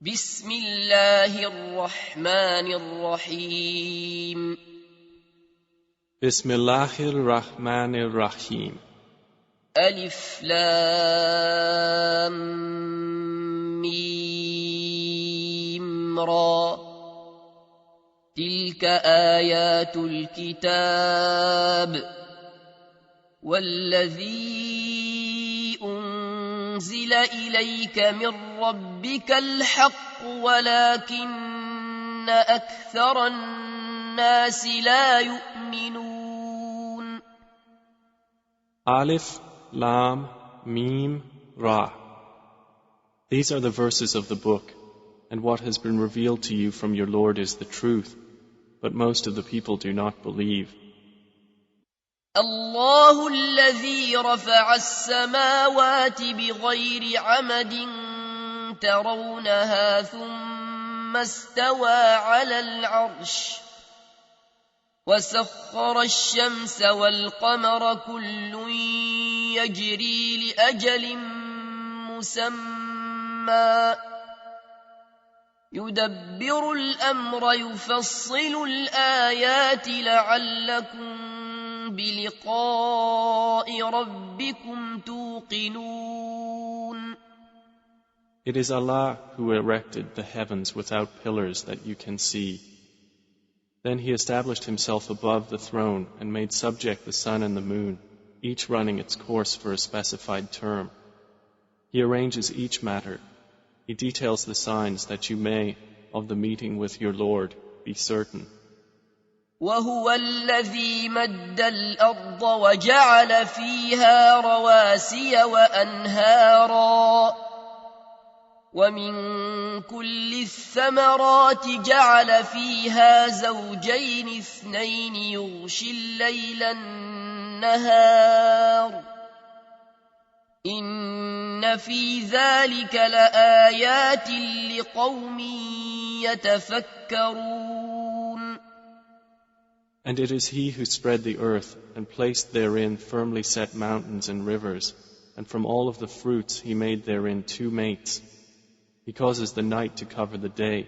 بسم الله الرحمن الرحيم بسم الله الرحمن الرحيم ألف لام ميم را تلك آيات الكتاب والذي أنزل إليك من ربك الحق ولكن أكثر الناس لا يؤمنون. Alif, Lam, Mim, Ra. These are the verses of the book, and what has been revealed to you from your Lord is the truth, but most of the people do not believe. الله الذي رفع السماوات بغير عمد ترونها ثم استوى على العرش وسخر الشمس والقمر كل يجري لأجل مسمى يدبر الأمر يفصل الآيات لعلكم بلقاء ربكم توقنون. It is Allah who erected the heavens without pillars that you can see. Then He established Himself above the throne and made subject the sun and the moon, each running its course for a specified term. He arranges each matter. He details the signs that you may, of the meeting with your Lord, be certain. وهو الذي مد الأرض وجعل فيها رواسي وأنهارا ومن كل الثمرات جعل فيها زوجين اثنين يغشي الليل النهار إن في ذلك لآيات لقوم يتفكرون. And it is He who spread the earth and placed therein firmly set mountains and rivers, and from all of the fruits He made therein two mates. He causes the night to cover the day.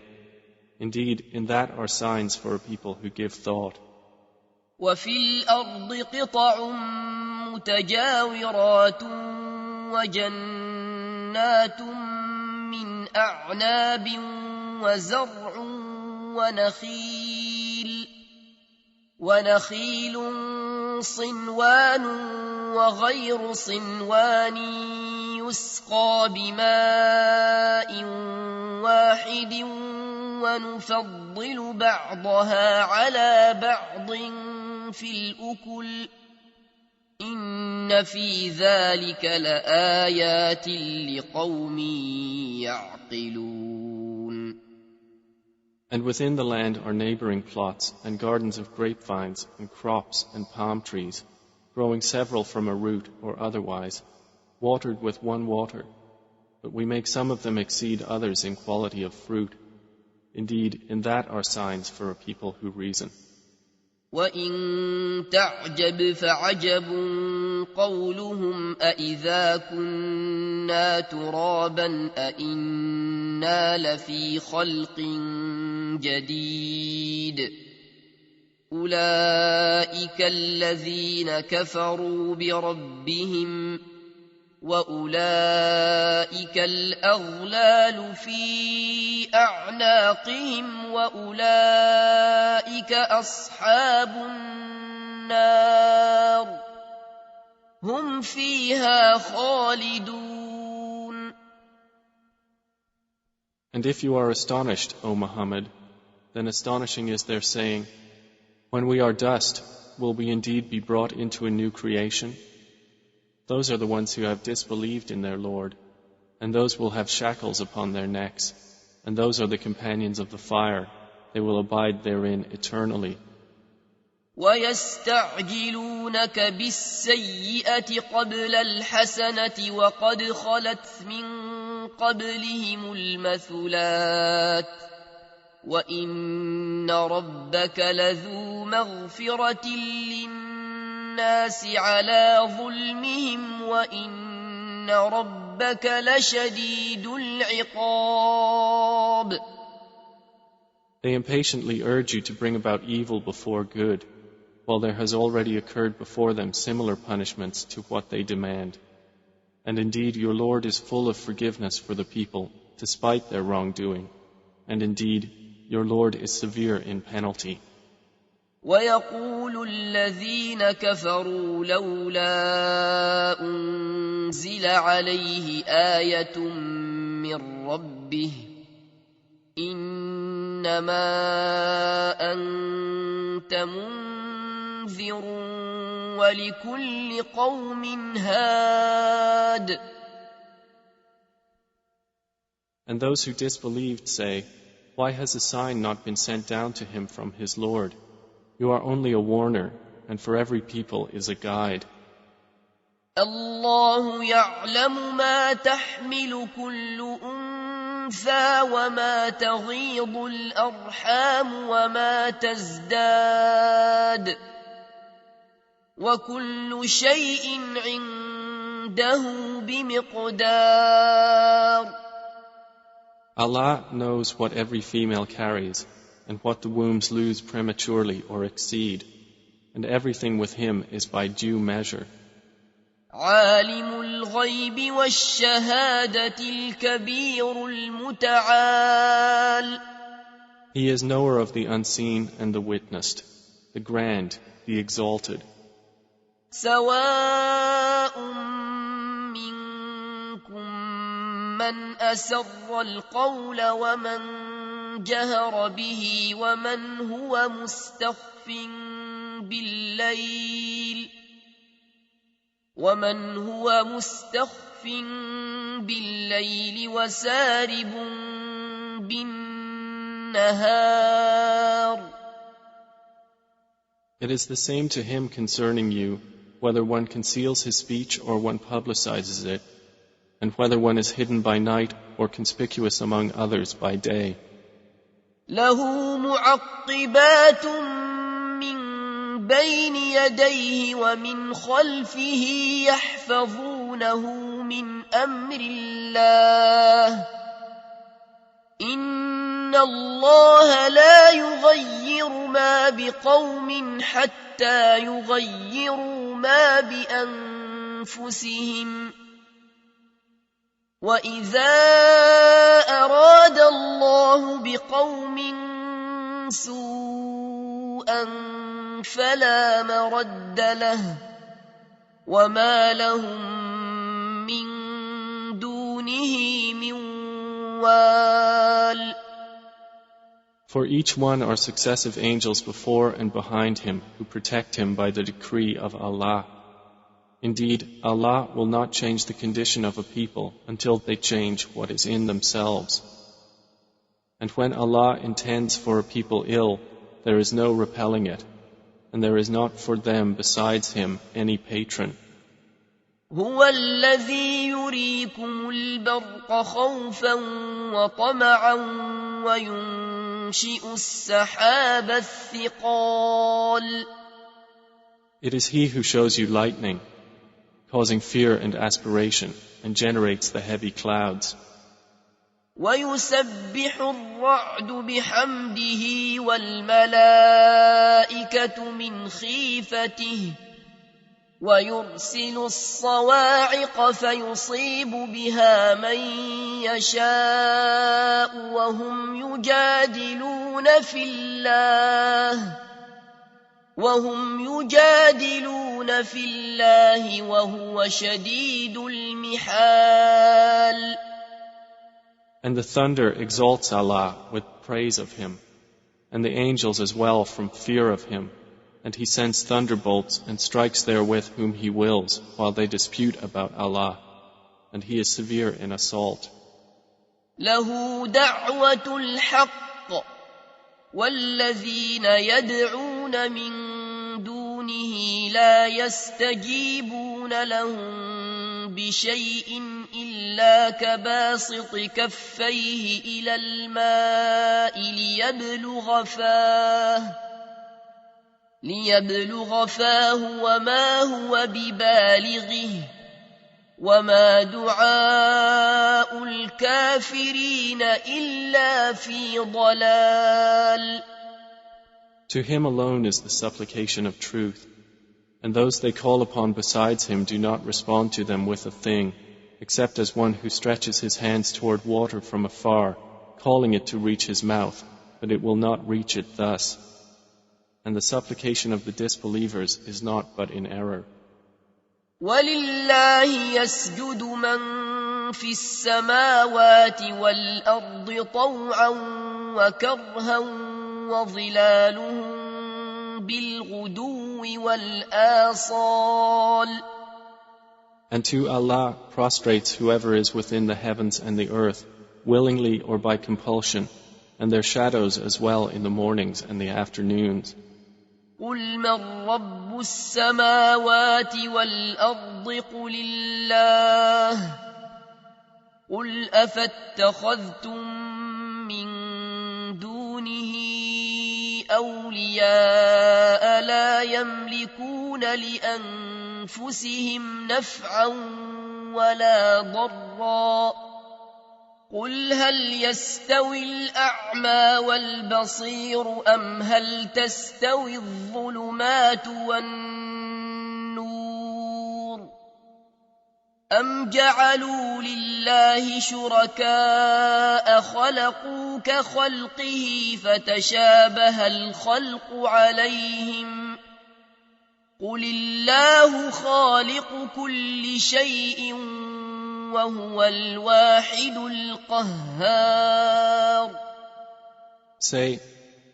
Indeed, in that are signs for a people who give thought. وفي الأرض قطع متجاورات وجنات من أعناب وزرع ونخيل صنوان وغير صنوان يسقى بماء واحد ونفضل بعضها على بعض في الأكل إن في ذلك لآيات لقوم يعقلون. And within the land are neighboring plots and gardens of grapevines and crops and palm trees, growing several from a root or otherwise, watered with one water. But we make some of them exceed others in quality of fruit. Indeed, in that are signs for a people who reason. وَإِن تَعْجَبْ فَعَجَبٌ قَوْلُهُمْ أَإِذَا كُنَّا تُرَابًا أَإِنَّا لَفِي خَلْقٍ جَدِيدٍ أُولَئِكَ الَّذِينَ كَفَرُوا بِرَبِّهِمْ وَأُولَئِكَ الْأَغْلَالُ فِي أَعْنَاقِهِمْ وَأُولَئِكَ أَصْحَابُ النَّارِ هُمْ فِيهَا خَالِدُونَ. And if you are astonished, O Muhammad, then astonishing is their saying, when we are dust, will we indeed be brought into a new creation? Those are the ones who have disbelieved in their Lord, and those will have shackles upon their necks, and those are the companions of the fire. They will abide therein eternally. وَيَسْتَعْجِلُونَكَ بِالسَّيِّئَةِ قَبْلَ الْحَسَنَةِ وَقَدْ خَلَتْ مِن قَبْلِهِمُ الْمَثُلَاتُ وَإِنَّ رَبَّكَ لَذُو مَغْفِرَةٍ لِّلنَّاسِ عَلَى ظُلْمِهِمْ وَإِنَّ رَبَّكَ لَشَدِيدُ الْعِقَابِ. العقاب. They impatiently urge you to bring about evil before good, while there has already occurred before them similar punishments to what they demand. And indeed your Lord is full of forgiveness for the people, despite their wrongdoing. And indeed your Lord is severe in penalty. ويقول الذين كفروا لولا أنزل عليه آية من ربه إنما أنت منذر ولكل قوم هاد. And those who disbelieved say, why has a sign not been sent down to him from his Lord? You are only a warner, and for every people is a guide. الله يعلم ما تحمل كل أنثى وما تغيض الأرحام وما تزداد وكل شيء عنده بمقدار. Allah knows what every female carries, and what the wombs lose prematurely or exceed, and everything with him is by due measure. عالم الغيب والشهادة الكبير المتعال. He is knower of the unseen and the witnessed, the grand, the exalted. سواء منكم من أسر القول ومن جهر به ومن هو مستخف بالليل وسارب بالنهار. It is the same to him concerning you, whether one conceals his speech or one publicizes it, and whether one is hidden by night or conspicuous among others by day. له معقبات من بين يديه ومن خلفه يحفظونه من أمر الله إن الله لا يغير ما بقوم حتى يغيروا ما بأنفسهم وإذا أراد الله بقوم سوءا فلا مرد له وما لهم من دونه من وال. For each one are successive angels before and behind him who protect him by the decree of Allah. Indeed, Allah will not change the condition of a people until they change what is in themselves. And when Allah intends for a people ill, there is no repelling it, and there is not for them besides Him any patron. هو الذي يريكم البرق خوفا وطمعا وينشئ السحاب الثقال. It is He who shows you lightning, causing fear and aspiration, and generates the heavy clouds. ويسبح الرعد بحمده والملائكة من خيفته ويرسل الصواعق فيصيب بها من يشاء وهم يجادلون في الله وهو شديد المحال. And the thunder exalts Allah with praise of Him, and the angels as well from fear of Him, and He sends thunderbolts and strikes therewith whom He wills while they dispute about Allah, and He is severe in assault. له دعوة الحق والذين يدعون من دونه لا يستجيبون لهم بشيء إلا كباسط كفيه إلى الماء ليبلغ فاه وما هو ببالغه وما دعاء الكافرين إلا في ضلال. To him alone is the supplication of truth, and those they call upon besides him do not respond to them with a thing, except as one who stretches his hands toward water from afar, calling it to reach his mouth, but it will not reach it thus. And the supplication of the disbelievers is not but in error. وَلِلَّهِ يَسْجُدُ مَن فِي السَّمَاوَاتِ وَالْأَرْضِ طَوْعًا وَكَرْهًا وَظِلَالُهُم بِالْغُدُوِّ وَالْآصَالِ. And to Allah prostrates whoever is within the heavens and the earth, willingly or by compulsion, and their shadows as well in the mornings and the afternoons. قُلْ مَن رَّبُّ السَّمَاوَاتِ وَالْأَرْضِ قُلِ اللَّهُ قُلْ أَفَاتَّخَذْتُم مِّن دُونِهِ أَوْلِيَاءَ لَا يَمْلِكُونَ لِأَنفُسِهِمْ نَفْعًا وَلَا ضَرًّا قُلْ هَلْ يَسْتَوِي الْأَعْمَى وَالْبَصِيرُ أَمْ هَلْ تَسْتَوِي الظُّلُمَاتُ وَالنُّورُ أَمْ جَعَلُوا لِلَّهِ شُرَكَاءَ خَلَقُوا كَخَلْقِهِ فَتَشَابَهَ الْخَلْقُ عَلَيْهِمْ قُلِ اللَّهُ خَالِقُ كُلِّ شَيْءٍ وَهُوَ الْوَاحِدُ الْقَهَّارُ. Say,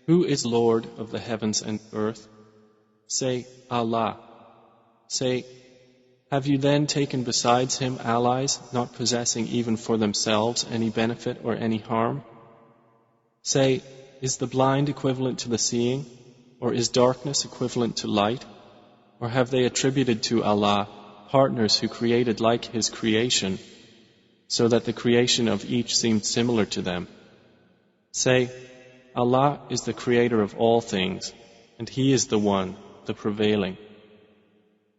who is Lord of the heavens and earth? Say, Allah. Say, have you then taken besides him allies, not possessing even for themselves any benefit or any harm? Say, is the blind equivalent to the seeing, or is darkness equivalent to light? Or have they attributed to Allah partners who created like his creation, so that the creation of each seemed similar to them? Say, Allah is the creator of all things, and he is the one, the prevailing.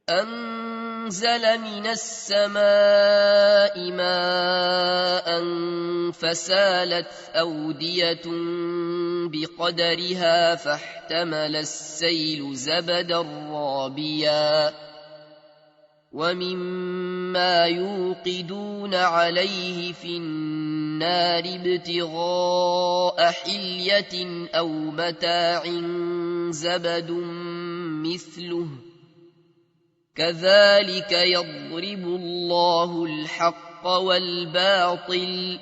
أنزل من السماء ماء فسالت أودية بقدرها فاحتمل السيل زبدا رابيا ومما يوقدون عليه في النار ابتغاء حلية أو متاع زبد مثله كذلك يضرب الله الحق والباطل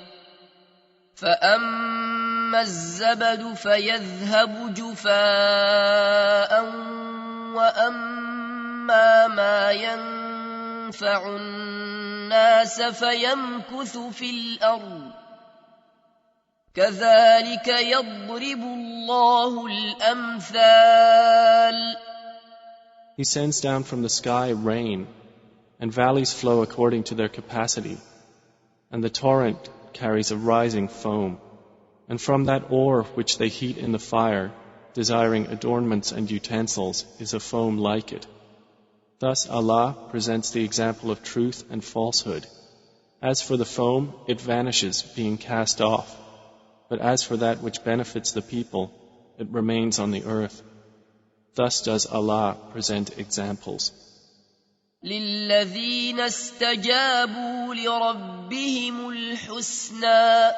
فأما الزبد فيذهب جفاء وأما ما ينفع الناس فيمكث في الأرض كذلك يضرب الله الأمثال. He sends down from the sky rain, and valleys flow according to their capacity, and the torrent carries a rising foam, and from that ore which they heat in the fire, desiring adornments and utensils, is a foam like it. Thus Allah presents the example of truth and falsehood. As for the foam, it vanishes, being cast off, but as for that which benefits the people, it remains on the earth. Thus does Allah present examples. لِلَّذِينَ اسْتَجَابُوا لِرَبِّهِمُ الْحُسْنَى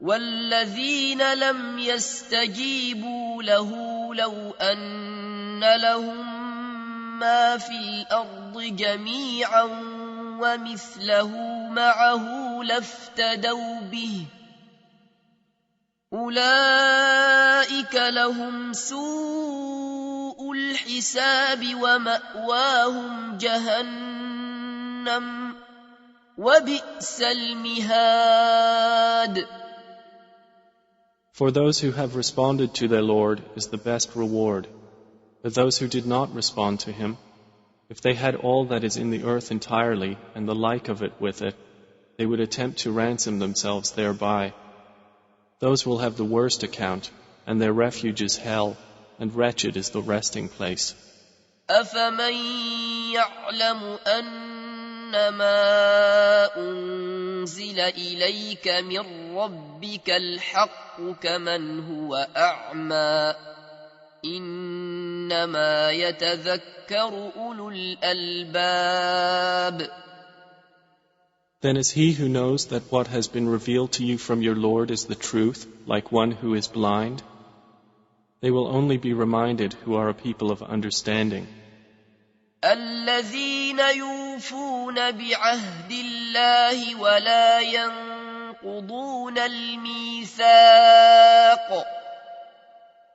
وَالَّذِينَ لَمْ يَسْتَجِيبُوا لَهُ لَوْ أَنَّ لَهُم مَّا فِي الْأَرْضِ جَمِيعًا وَمِثْلَهُ مَعَهُ لَافْتَدَوْا بِهِ أولئك لهم سوء الحساب ومأواهم جهنم وبئس المهاد. For those who have responded to their Lord is the best reward. But those who did not respond to him, if they had all that is in the earth entirely and the like of it with it, they would attempt to ransom themselves thereby. Those will have the worst account, and their refuge is hell, and wretched is the resting place. أَفَمَن يَعْلَمُ أَنَّ ما أنزل إليك من ربك الحق كمن هو أعمى إنما يتذكر أولو الألباب. Then is he who knows that what has been revealed to you from your Lord is the truth, like one who is blind? They will only be reminded who are a people of understanding. الذين يوفون بعهد الله ولا ينقضون الميثاق.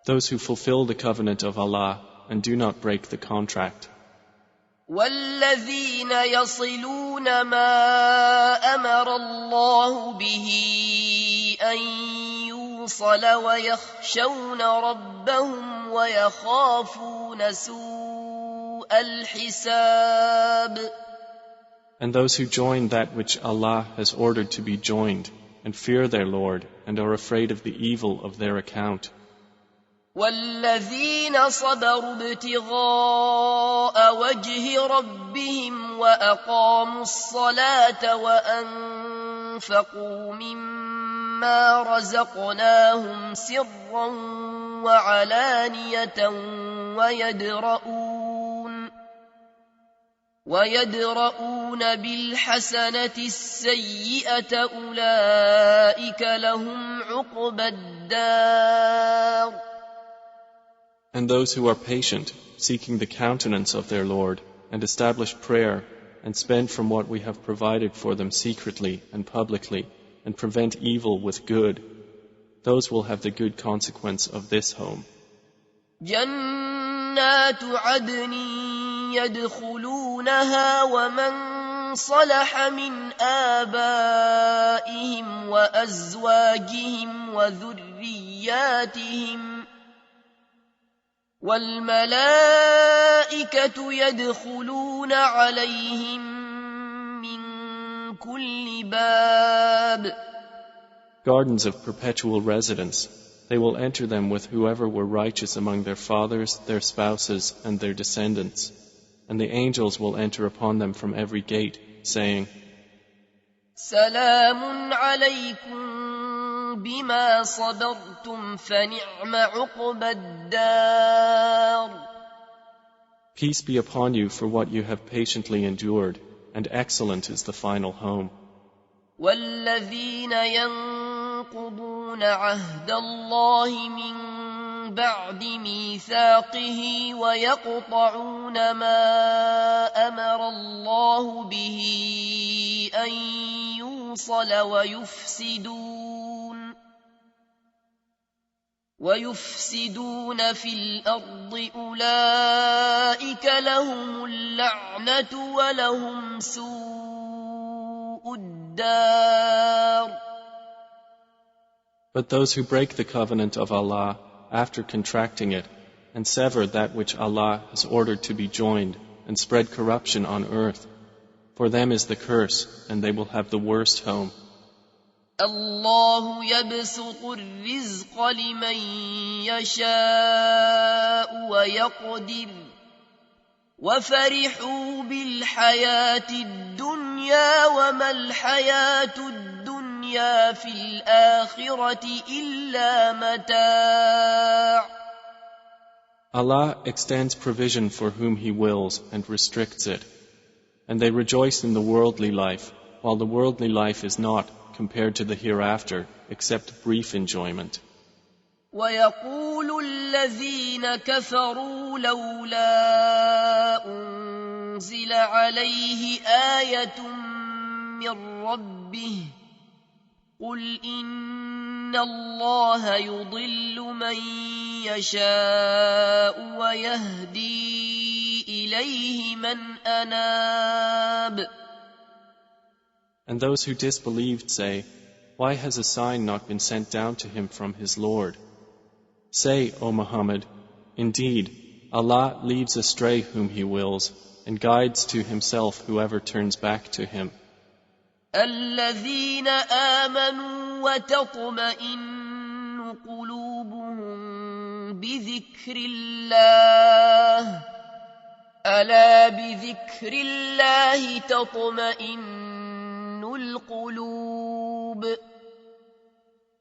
Those who fulfill the covenant of Allah and do not break the contract. والذين يصلون ما أمر الله به أن يوصل ويخشون ربهم ويخافون سوء الحساب. And those who join that which Allah has ordered to be joined and fear their Lord and are afraid of the evil of their account. والذين صبروا ابتغاء وجه ربهم وأقاموا الصلاة وأنفقوا مما رزقناهم سرا وعلانية ويدرؤون بالحسنة السيئة أولئك لهم عقبى الدار. And those who are patient, seeking the countenance of their Lord, and establish prayer, and spend from what we have provided for them secretly and publicly, and prevent evil with good, those will have the good consequence of this home. جنات عدن يدخلونها ومن صلح من آبائهم وأزواجهم وذرياتهم والملائكة يدخلون عليهم من كل باب. Gardens of perpetual residence. They will enter them with whoever were righteous among their fathers, their spouses, and their descendants. And the angels will enter upon them from every gate, saying, سلام عليكم بما صبرتم فنعم عقبى الدار. Peace be upon you for what you have patiently endured, and excellent is the final home. والذين ينقضون عهد الله من بعد ميثاقه ويقطعون ما أمر الله به أن يوصل ويفسدون في الأرض أولئك لهم اللعنة ولهم سوء الدار. But those who break the covenant of Allah after contracting it and sever that which Allah has ordered to be joined and spread corruption on earth, for them is the curse and they will have the worst home. الله يبسط الرزق لمن يشاء ويقدر وفرحوا بالحياة الدنيا وما الحياة الدنيا في الآخرة إلا متاع. Allah extends provision for whom He wills and restricts it, and they rejoice in the worldly life, while the worldly life is not, compared to the hereafter, except brief enjoyment. ويقول الذين كفروا لولا أنزل عليه آية من ربه قل إن الله يضل من يشاء ويهدي إليه من أناب. And those who disbelieved say, why has a sign not been sent down to him from his Lord? Say, O Muhammad, indeed, Allah leads astray whom He wills and guides to Himself whoever turns back to Him. الذين آمنوا وتطمئن قلوبهم بذكر الله ألا بذكر الله تطمئن القلوب.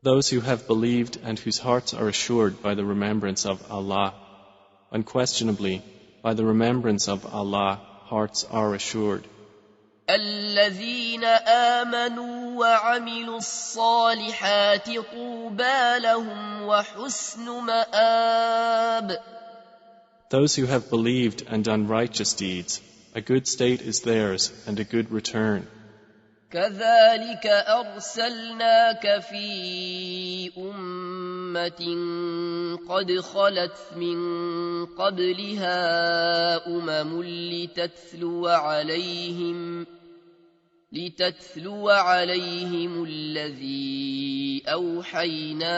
Those who have believed and whose hearts are assured by the remembrance of Allah, unquestionably, by the remembrance of Allah, hearts are assured. الذين آمنوا وعملوا الصالحات طوبى لهم وحسن مآب. Those who have believed and done righteous deeds, a good state is theirs and a good return. كذلك أرسلناك في أمة قد خلت من قبلها لتتلو عليهم الذي أوحينا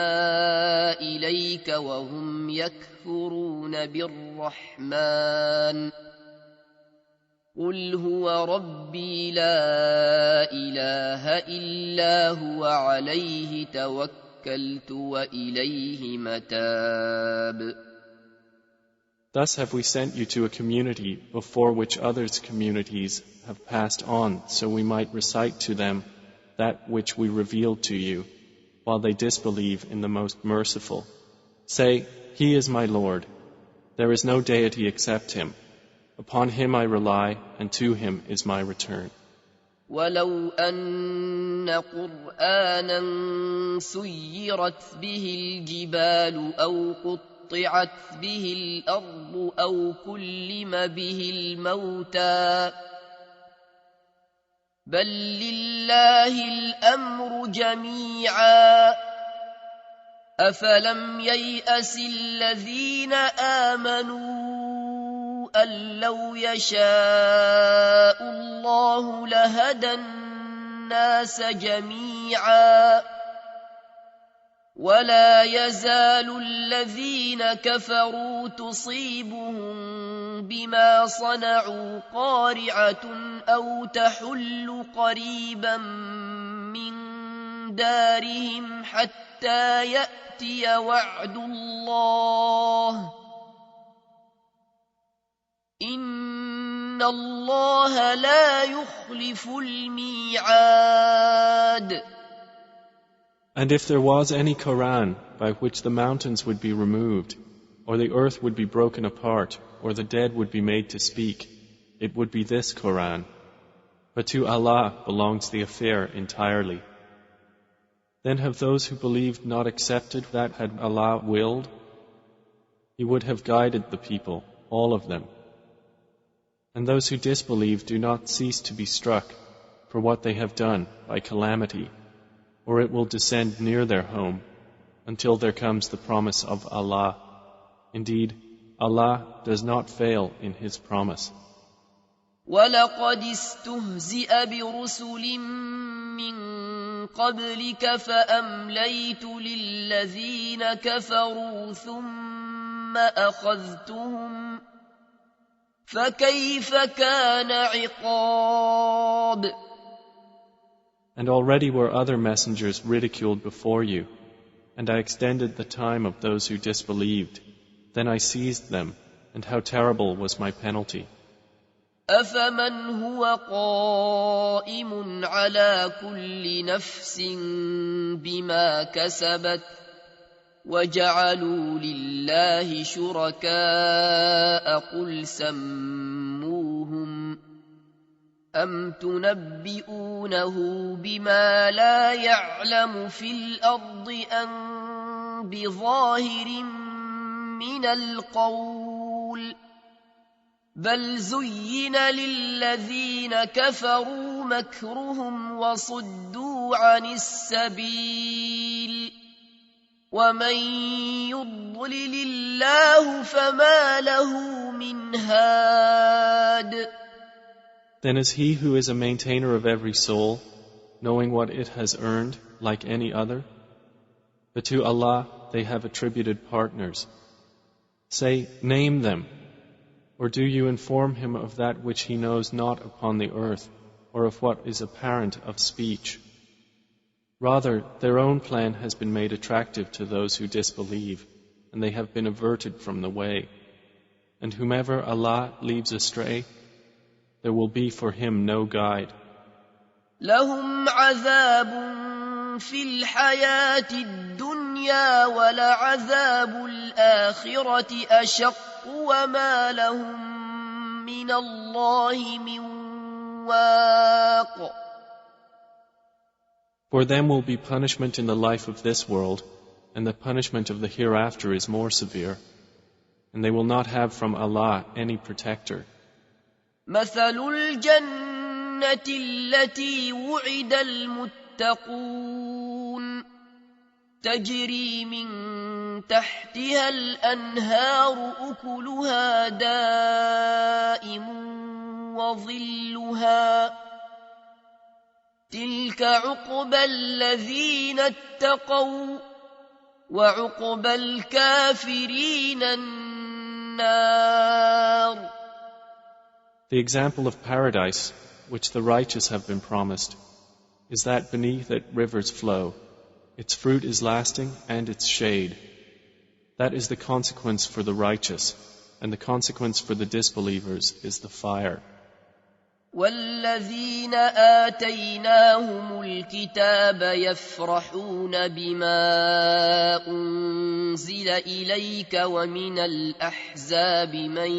إليك وهم يكفرون بالرحمن قل هو ربي لا إله إلا هو عليه توكلت وإليه متاب. Thus have we sent you to a community before which others' communities have passed on, so we might recite to them that which we revealed to you, while they disbelieve in the Most Merciful. Say, He is my Lord. There is no deity except Him. Upon Him I rely, and to Him is my return. ولو أن قرآنا سيرت به الجبال أو قطعت به الأرض أو كلم به الموتى بل لله الأمر جميعا أفلم ييأس الذين آمنوا أن لو يشاء الله لهدى الناس جميعا ولا يزال الذين كفروا تصيبهم بما صنعوا قارعة أو تحل قريبا من دارهم حتى يأتي وعد الله إن الله لا يخلف الميعاد. And if there was any Quran by which the mountains would be removed, or the earth would be broken apart, or the dead would be made to speak, it would be this Quran. But to Allah belongs the affair entirely. Then have those who believed not accepted that had Allah willed? He would have guided the people, all of them. And those who disbelieve do not cease to be struck for what they have done by calamity, or it will descend near their home until there comes the promise of Allah. Indeed, Allah does not fail in His promise. وَلَقَدِ اسْتُهْزِئَ بِرُسُلٍ مِّن قَبْلِكَ فَأَمْلَيْتُ لِلَّذِينَ كَفَرُوا ثُمَّ أَخَذْتُهُمْ فَكَيْفَ كَانَ عِقَابِ. And already were other messengers ridiculed before you, and I extended the time of those who disbelieved. Then I seized them, and how terrible was my penalty. أَفَمَنْ هُوَ قَائِمٌ عَلَى كُلِّ نَفْسٍ بِمَا كَسَبَتْ وَجَعَلُوا لِلَّهِ شُرَكَاءَ قُلْ سَمُّوهُمْ أَمْ تُنَبِّئُونَهُ بِمَا لَا يَعْلَمُ فِي الْأَرْضِ أَمْ بِظَاهِرٍ مِّنَ الْقَوْلِ بَلْ زُيِّنَ لِلَّذِينَ كَفَرُوا مَكْرُهُمْ وَصُدُّوا عَنِ السَّبِيلِ وَمَن يُضْلِلِ اللَّهُ فَمَا لَهُ مِنْ هَادٍ. Then is he who is a maintainer of every soul, knowing what it has earned, like any other? But to Allah they have attributed partners. Say, name them. Or do you inform him of that which he knows not upon the earth, or of what is apparent of speech? Rather, their own plan has been made attractive to those who disbelieve, and they have been averted from the way. And whomever Allah leaves astray, there will be for him no guide. لهم عذاب في الحياة الدنيا ولعذاب الآخرة أشق وما لهم من الله من واق. For them will be punishment in the life of this world, and the punishment of the hereafter is more severe, and they will not have from Allah any protector. مثل الجنة التي وعد المتقون تجري من تحتها الأنهار أكلها دائم وظلها تلك عقبى الذين اتقوا وعقبى الكافرين النار. The example of paradise, which the righteous have been promised, is that beneath it rivers flow. Its fruit is lasting and its shade. That is the consequence for the righteous, and the consequence for the disbelievers is the fire. والذين آتيناهم الكتاب يفرحون بما أنزل إليك ومن الأحزاب من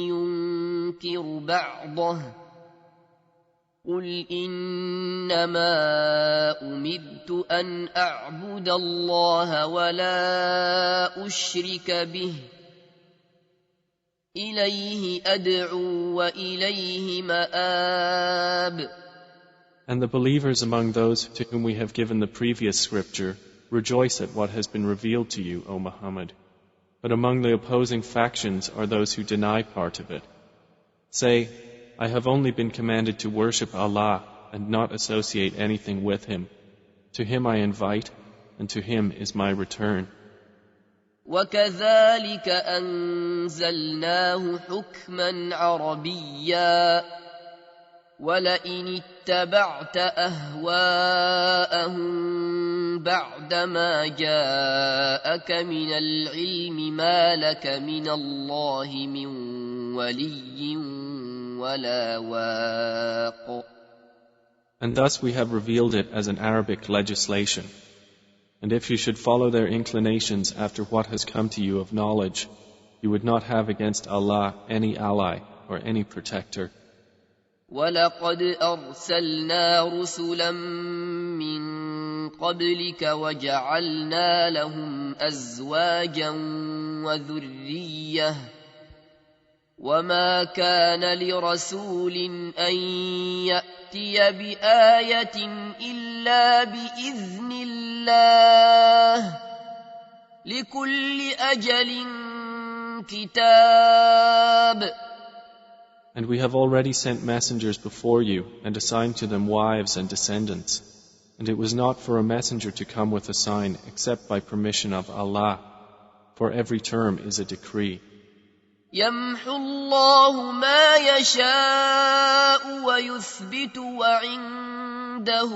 ينكر بعضه قل إنما أمرت أن أعبد الله ولا أشرك به إليه أدعو وإليه مآب. And the believers among those to whom we have given the previous scripture rejoice at what has been revealed to you, O Muhammad. But among the opposing factions are those who deny part of it. Say, I have only been commanded to worship Allah and not associate anything with Him. To Him I invite, and to Him is my return. وكذلك أنزلناه حكما عربيا ولئن اتبعت أهواءهم بعدما جاءك من العلم ما لك من الله من ولي ولا واق. And thus we have revealed it as an Arabic legislation. And if you should follow their inclinations after what has come to you of knowledge, you would not have against Allah any ally or any protector. وَلَقَدْ أَرْسَلْنَا رُسُلًا مِّن قَبْلِكَ وَجَعَلْنَا لَهُمْ أَزْوَاجًا وَذُرِّيَّةً وَمَا كَانَ لِرَسُولٍ أَن يَأْتِيَ بِآيَةٍ إِلَّا بِإِذْنِ اللَّهِ لِكُلِّ أَجَلٍ كِتَابٌ. And we have already sent messengers before you and assigned to them wives and descendants. And it was not for a messenger to come with a sign except by permission of Allah. For every term is a decree. يَمْحُو اللَّهُ مَا يَشَاءُ وَيُثْبِتُ وَعِندَهُ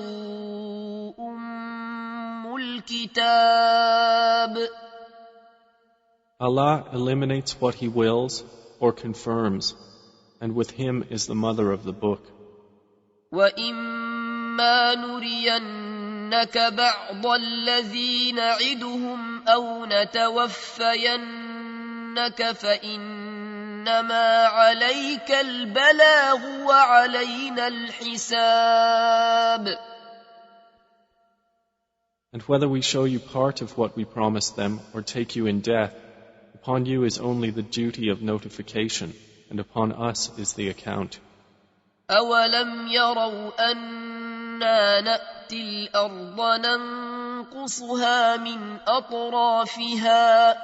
أُمُّ الْكِتَابِ. Allah eliminates what He wills or confirms, and with Him is the mother of the book. وَإِمَّا نُرِيَنَّكَ بَعْضَ الَّذِي نَعِدُهُمْ أَوْ نَتَوَفَّيَنَّكَ فَإِنَّمَا عَلَيْكَ الْبَلَاغُ وَعَلَيْنَا الْحِسَابُ. And whether we show you part of what we promised them or take you in death, upon you is only the duty of notification, and upon us is the account. أَوَلَمْ يَرَوْا أَنَّا نَأْتِي الْأَرْضَ نَنقُصُهَا مِنْ أَطْرَافِهَا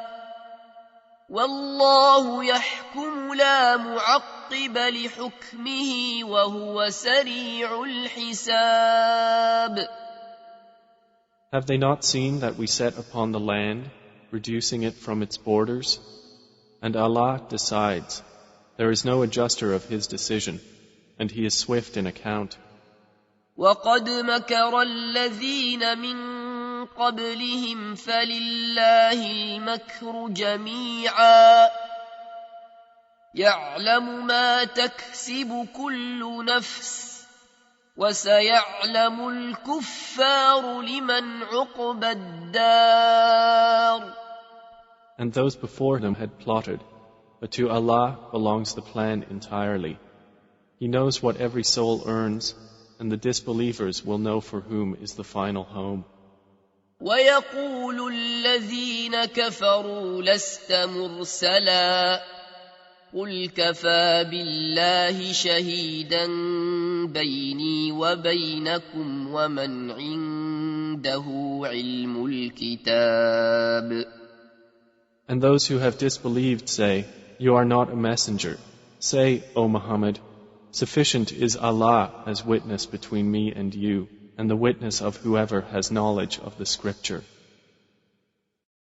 وَاللَّهُ يَحْكُمُ لَا مُعَقِّبَ لِحُكْمِهِ وَهُوَ سَرِيعُ الْحِسَابِ. Have they not seen that we set upon the land, reducing it from its borders? And Allah decides. There is no adjuster of His decision, and He is swift in account. وَقَدْ مَكَرَ الَّذِينَ مِن قَبْلِهِمْ فَلِلَّهِ الْمَكْرُ جَمِيعًا يعلم ما تكسب كل نفس وسيعلم الكفار لمن عقبى الدار. And those before him had plotted, but to Allah belongs the plan entirely. He knows what every soul earns, and the disbelievers will know for whom is the final home. ويقول الذين كفروا لست مرسلا قل كفى بالله شهيدا بيني وبينكم ومن عنده علم الكتاب. And those who have disbelieved say, You are not a messenger. Say, O Muhammad, sufficient is Allah as witness between me and you, and the witness of whoever has knowledge of the scripture.